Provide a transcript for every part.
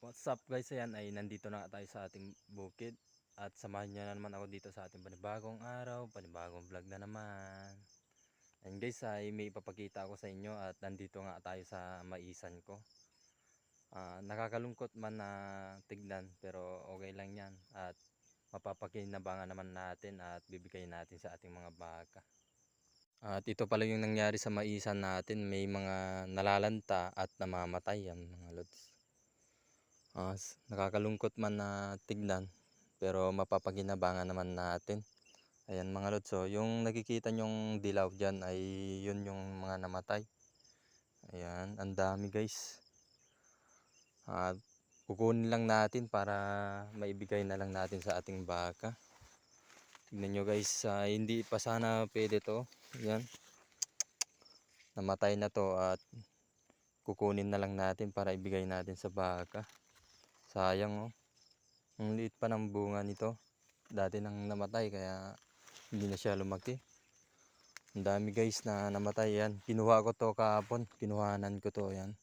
What's up guys, ayan ay nandito na tayo sa ating bukid at samahan nyo na naman ako dito sa ating panibagong araw, panibagong vlog na naman. And guys ay may ipapakita ako sa inyo at nandito nga tayo sa maisan ko. Nakakalungkot man na tignan pero okay lang yan at mapapakinabangan naman natin at bibigay natin sa ating mga baka. At ito pala yung nangyari sa maisan natin, may mga nalalanta at namamatay yan mga lods. Nakakalungkot man na tignan pero mapapakinabangan naman natin. Ayan mga lods, so yung nakikita nyong dilaw dyan ay yun yung mga namatay. Ayan, ang dami guys. Kukunin lang natin para maibigay na lang natin sa ating baka. Tignan nyo guys, hindi pa sana pwede to. Ayan, namatay na to at kukunin na lang natin para ibigay natin sa baka. Sayang oh. Ang liit pa ng bunga nito. Dati nang namatay kaya hindi na siya lumaki. Ang dami guys na namatay yan. Kinuha ko to kahapon. Kinuhanan ko to yan.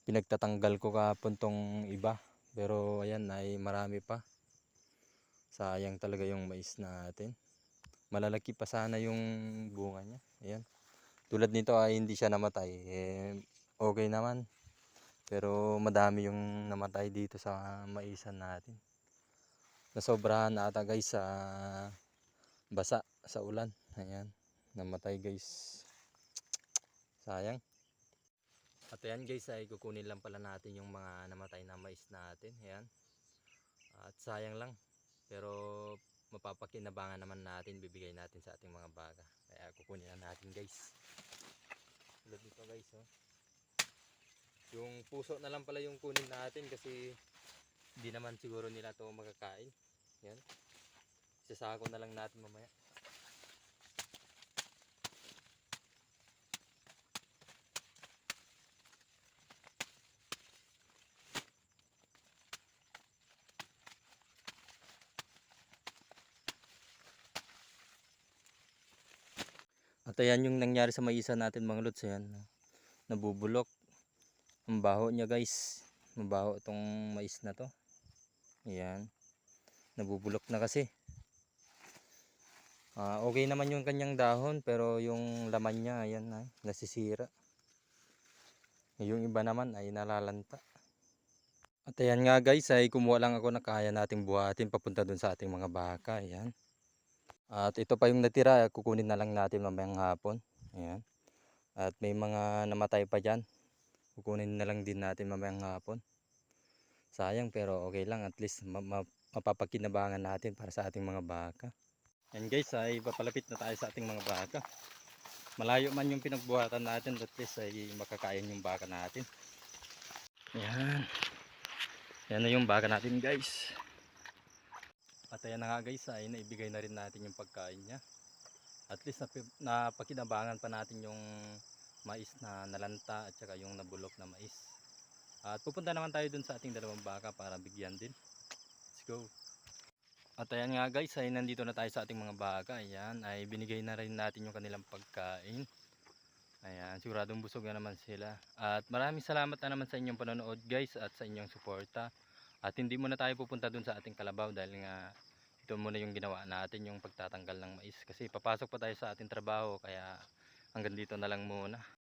Pinagtatanggal ko kahapon tong iba. Pero ayan ay marami pa. Sayang talaga yung mais natin. Malalaki pa sana yung bunga niya. Ayan. Tulad nito ay hindi siya namatay. Okay naman. Pero madami yung namatay dito sa maisan natin. Nasobrahan na ata guys sa basa sa ulan. Ayan, namatay guys. Sayang. At ayan guys ay kukunin lang pala natin yung mga namatay na mais natin. Ayan. At sayang lang. Pero mapapakinabangan naman natin, bibigay natin sa ating mga baka. Kaya kukunin na natin guys. Tulad nito guys oh. Yung puso na lang pala yung kunin natin kasi hindi naman siguro nila to magkakain. Yan. Sasako na lang natin mamaya. At ayan yung nangyari sa maisan natin mga lods. Ayan. Nabubulok. Ang baho niya guys. Mabaho itong mais na to. Ayan. Nabubulok na kasi. Okay naman yung kanyang dahon pero yung laman niya ayan ay nasisira. Yung iba naman ay nalalanta. At ayan nga guys ay kumuha lang ako na kaya nating buhatin papunta dun sa ating mga baka. Ayan. At ito pa yung natira, kukunin na lang natin mamayang hapon. Ayan. At may mga namatay pa dyan. Kukunin na lang din natin mamayang hapon. Sayang pero okay lang, at least mapapakinabangan natin para sa ating mga baka. Yan guys ay papalapit na tayo sa ating mga baka. Malayo man yung pinagbuhatan natin, at least ay makakain yung baka natin. Yan. Yan na yung baka natin guys. At ayan na nga guys ay naibigay na rin natin yung pagkain niya. At least napakinabangan pa natin yung mais na nalanta at saka yung nabulok na mais. At pupunta naman tayo dun sa ating dalawang baka para bigyan din. Let's go. At ayan nga guys ay nandito na tayo sa ating mga baka. Ayan ay binigay na rin natin yung kanilang pagkain. Ayan, siguradong busog na naman sila. At maraming salamat na naman sa inyong panonood guys at sa inyong suporta. At hindi muna tayo pupunta dun sa ating kalabaw dahil nga ito muna yung ginawa natin, yung pagtatanggal ng mais. Kasi papasok pa tayo sa ating trabaho kaya hanggang dito na lang muna.